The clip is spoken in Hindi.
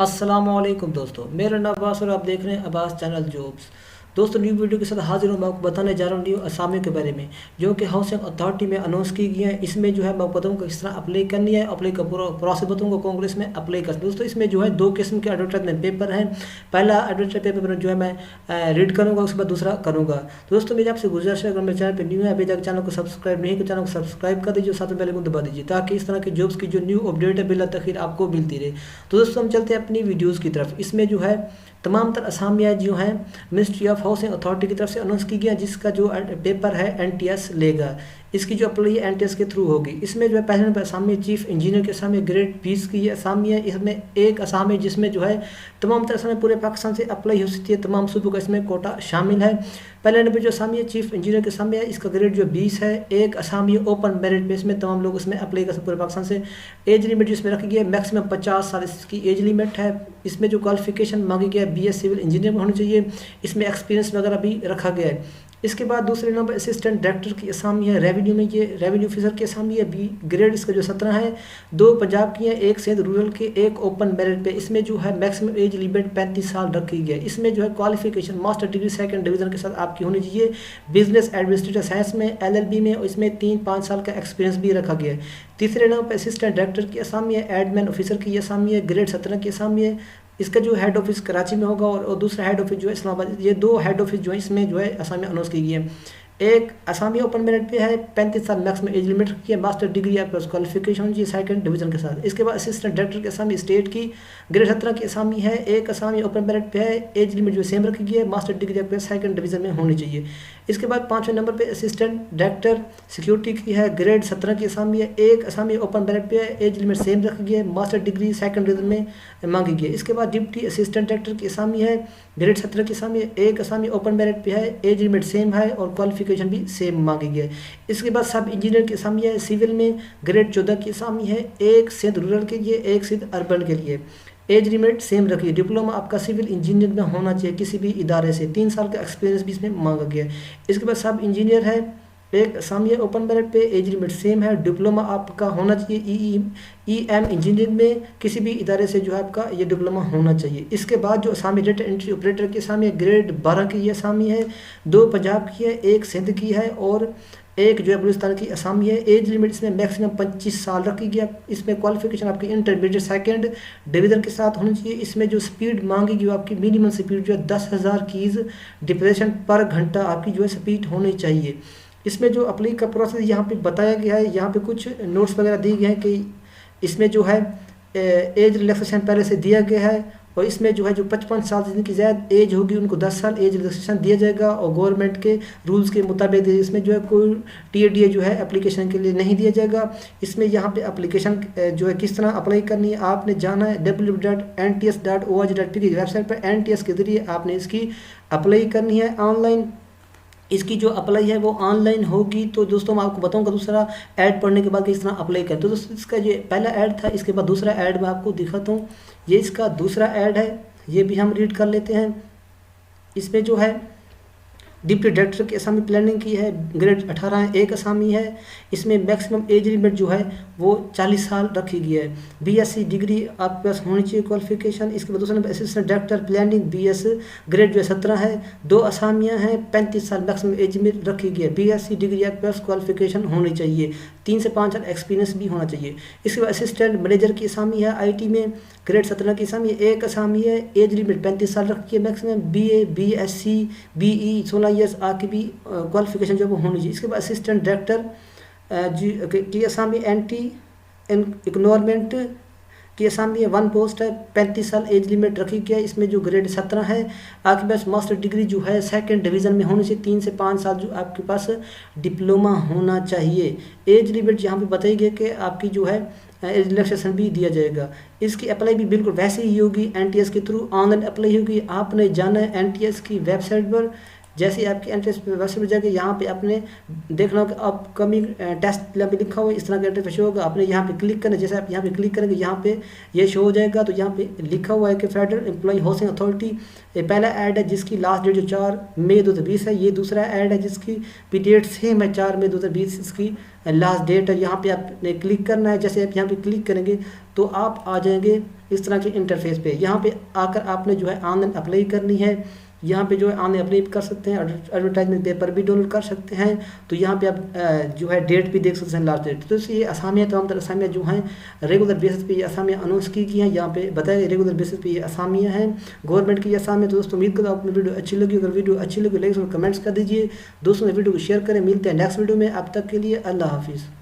अस्सलामुअलैकुम दोस्तों, मेरा नाम अब्बास और आप देख रहे हैं अब्बास चैनल जॉब्स। दोस्तों, न्यू वीडियो के साथ हाजिर हूँ। मैं आपको बताने जा रहा हूँ न्यू असामियों के बारे में जो कि हाउसिंग अथॉरिटी में अनाउंस की गई है। इसमें जो है मैं आपको बताऊँगा किस तरह अप्लाई करनी है, अप्लाई का पूरा प्रोसेस बताऊँगा कांग्रेस में अप्लाई कर। दोस्तों, इसमें जो है दो किस्म के एडवर्टाइजमेंट पेपर हैं। पहला एडवर्टाइज पेपर जो है मैं रीड करूँगा, उसके बाद दूसरा करूँगा। दोस्तों, मेरी आपसे गुजारिश है, अगर मेरे चैनल पर न्यू है, अभी तक चैनल को सब्सक्राइब नहीं किया, चैनल को सब्सक्राइब कर दीजिए, साथ में बेल को दबा दीजिए ताकि इस तरह की जॉब्स की जो न्यू अपडेट है बिला तखीर आपको मिलती रहे। तो दोस्तों, हम चलते हैं अपनी वीडियोज़ की तरफ। इसमें जो है तमाम तर असामियाँ जो हैं मिनिस्ट्री ऑफ हाउसिंग अथॉरिटी की तरफ से अनाउंस की गया, जिसका जो पेपर है एनटीएस लेगा। इसकी जो अप्लाई है एनटीएस के थ्रू होगी। इसमें जो है पहले नंबर असामी चीफ इंजीनियर के असामी ग्रेड 20 की ये असामी है। इसमें एक असामी जिसमें जो है तमाम तरह से पूरे पाकिस्तान से अप्लाई हो सकती है, तमाम सूबों का इसमें कोटा शामिल है। पहले नंबर जो असामी है चीफ इंजीनियर के असामी है, इसका ग्रेड जो 20 है। एक असामी ओपन मेरिट बेस में तमाम लोग इसमें अप्लाई कर सकते पूरे पाकिस्तान से। एज लिमिट जिसमें रखी गई है मैक्सिमम 50 साल इसकी एज लिमिट है। इसमें जो क्वालिफिकेशन मांगी गई है बीएस सिविल इंजीनियर में होनी चाहिए। इसमें एक्सपीरियंस वगैरह भी रखा गया है। इसके बाद दूसरे नंबर असिस्टेंट डायरेक्टर की असामी है रेवेन्यू में, ये रेवेन्यू ऑफिसर की असामी है। बी ग्रेड इसका जो 17 है। दो पंजाब की हैं, एक सिंध रूरल के, एक ओपन मेरिट पे। इसमें जो है मैक्सिमम एज लिमिट 35 साल रखी गई है। इसमें जो है qualification master degree second division के साथ आपकी होनी चाहिए बिजनेस एडमिनिस्ट्रेटिव साइंस में, एलएलबी में, और इसमें 3-5 साल का एक्सपीरियंस भी रखा गया है। तीसरे नंबर पर असिस्टेंट डायरेक्टर की असामी है। एडमिन ऑफिसर की असामी है, ग्रेड 17 की असामी है। इसका जो हेड ऑफिस कराची में होगा और दूसरा हेड ऑफिस जो है इस्लामाबाद। ये दो हेड ऑफिस जो है इसमें जो है असामी अनाउंस की गई है। एक असामी ओपन मेरिट पे है, 35 साल मैक्सिमम एज लिमिट रखी है, मास्टर डिग्री या प्लस क्वालिफिकेशन होनी चाहिए सेकंड डिवीजन के साथ। इसके बाद असिस्टेंट डायरेक्टर की असामी स्टेट की ग्रेड 17 की असामी है। एक असामी ओपन मेरिट पे है, एज लिमिट जो सेम रखी गई है, मास्टर डिग्री या प्लस सेकंड डिवीजन में होनी चाहिए। इसके बाद 5वें नंबर पे असिस्टेंट डायरेक्टर सिक्योरिटी की है, ग्रेड 17 की असामी है। एक असामी ओपन मेरिट पे है, एज लिमिट सेम रखी गई है, मास्टर डिग्री सेकंड डिवीजन में मांगी गई है। इसके बाद डिप्टी असिस्टेंट डायरेक्टर की असामी है, ग्रेड 17 की असामी है। एक असामी ओपन मेरिट पे है, एज लिमिट सेम है और क्वालिफिकेशन भी सेम मांगी गई है। इसके बाद सब इंजीनियर की असामी है, सिविल में ग्रेड 14 की असामी है। एक सिंध रूरल के लिए, एक सिंध अर्बन के लिए। एज लिमिट सेम रखिए। डिप्लोमा आपका सिविल इंजीनियर में होना चाहिए किसी भी इदारे से। 3 साल का एक्सपीरियंस भी इसमें मांगा गया है। इसके बाद सब इंजीनियर है, एक असामी है ओपन मेरिट पे, एज लिमिट सेम है। डिप्लोमा आपका होना चाहिए ईएम इंजीनियरिंग में किसी भी इदारे से जो है आपका ये डिप्लोमा होना चाहिए। इसके बाद जो असामी डेटा एंट्री ऑपरेटर की असामी है, ग्रेड 12 की ये असामी है। दो पंजाब की है, एक सिंध की है और एक जो है बलूचिस्तान की असामी है। एज लिमिट इसमें मैक्सिमम 25 साल रखी गई। इसमें क्वालिफिकेशन आपकी इंटरमीडिएट सेकंड डिवीजन के साथ होनी चाहिए। इसमें जो स्पीड मांगी गई आपकी मिनिमम स्पीड जो है 10,000 कीज डिप्रेशन पर घंटा आपकी जो है स्पीड होनी चाहिए। इसमें जो अप्लाई का प्रोसेस यहाँ पे बताया गया है, यहाँ पे कुछ नोट्स वगैरह दिए गए हैं कि इसमें जो है एज रिलैक्सेशन पहले से दिया गया है। और इसमें जो है जो 55 साल से जिनकी ज़्यादा एज होगी उनको 10 साल एज रिलैक्सेशन दिया जाएगा। और गवर्नमेंट के रूल्स के मुताबिक इसमें जो है कोई टीएडीए जो है एप्लीकेशन के लिए नहीं दिया जाएगा। इसमें यहाँ पे एप्लीकेशन जो है किस तरह अप्लाई करनी है आपने जाना है www.nts.org.pk की वेबसाइट पर। एनटीएस के ज़रिए आपने इसकी अप्लाई करनी है ऑनलाइन। इसकी जो अप्लाई है वो ऑनलाइन होगी। तो दोस्तों, मैं आपको बताऊंगा दूसरा ऐड पढ़ने के बाद किस तरह अप्लाई करें। तो दोस्तों, इसका जो पहला ऐड था, इसके बाद दूसरा ऐड मैं आपको दिखाता हूँ। ये इसका दूसरा ऐड है, ये भी हम रीड कर लेते हैं। इसमें जो है डिप्टी डायरेक्टर की असामी प्लानिंग की है, ग्रेड 18 है। एक असामी है, इसमें मैक्सिमम एज लिमिट जो है वो 40 साल रखी गई है। बीएससी डिग्री आपके पास होनी चाहिए क्वालिफिकेशन। इसके बाद दूसरा number assistant director planning BS grade जो है 17 है। दो असामियाँ हैं, 35 साल मैक्सिमम एज लिमिट रखी गई है। बीएससी डिग्री आपके पास क्वालिफिकेशन होनी चाहिए, 3 से 5 साल एक्सपीरियंस भी होना चाहिए। इसके बाद असिस्टेंट मैनेजर की असामी है आईटी में, ग्रेड 17 की असामी है। एक असामी है, एज लिमिट 35 साल रखी है maximum. BA BSc BE 16 years आपकी भी क्वालिफिकेशन जो वो होनी चाहिए। इसके बाद असिस्टेंट डायरेक्टर की असामी एंटी इग्नोरमेंट की असामी है, 1 पोस्ट है, 35 साल एज लिमिट रखी गई है। इसमें जो ग्रेड 17 है आपके पास मास्टर डिग्री जो है सेकंड डिवीज़न में होनी चाहिए। 3 से 5 साल जो आपके पास डिप्लोमा होना चाहिए। एज लिमिट यहाँ पे बताई गई कि आपकी जो है रिलैक्सेशन भी दिया जाएगा। इसकी अप्लाई भी बिल्कुल वैसे ही होगी, एनटीएस के थ्रू ऑनलाइन अप्लाई होगी। आपने जाना है एनटीएस की वेबसाइट पर। जैसे ही आपके इंटरफेस पे वेबसाइट में जाके यहाँ पे आपने देखना होगा अपकमिंग टेस्ट पे लिखा हुआ है, इस तरह का इंटरफेस शो होगा। आपने यहाँ पे क्लिक करना, जैसे आप यहाँ पे क्लिक करेंगे यहाँ पे ये शो हो जाएगा। तो यहाँ पे लिखा हुआ है कि फेडरल एम्प्लॉय हाउसिंग अथॉरिटी, ये पहला ऐड है जिसकी लास्ट डेट जो 4 मई 2020 है। ये दूसरा ऐड है जिसकी भी डेट सेम है 4 मई 2020 इसकी लास्ट डेट है। यहाँ पे आपने क्लिक करना है। जैसे आप यहाँ पे क्लिक करेंगे तो आप आ जाएंगे इस तरह के इंटरफेस पे। यहाँ पे आकर आपने जो है ऑनलाइन अप्लाई करनी है। यहाँ पे जो है ऑनलाइन अप्लाई कर सकते हैं, एडवर्टाइजमेंट पेपर भी डाउनलोड कर सकते हैं। तो यहाँ पे आप जो है डेट भी देख सकते हैं, लास्ट डेट। तो ये असामियाँ, तमाम तरह असामियाँ जो हैं रेगुलर बेसिस पे ये असामियाँ अनाउंस की गई हैं। यहाँ पे बताया रेगुलर बेसिस पे ये असामियाँ हैं गवर्नमेंट की असामियाँ। तो दोस्तों उम्मीद करता हूँ आपको वीडियो अच्छी लगी। अगर वीडियो अच्छी लगी लाइक और कमेंट्स कर दीजिए, दोस्तों ने वीडियो को शेयर करें। मिलते हैं नेक्स्ट वीडियो में, अब तक के लिए अल्लाह हाफिज़।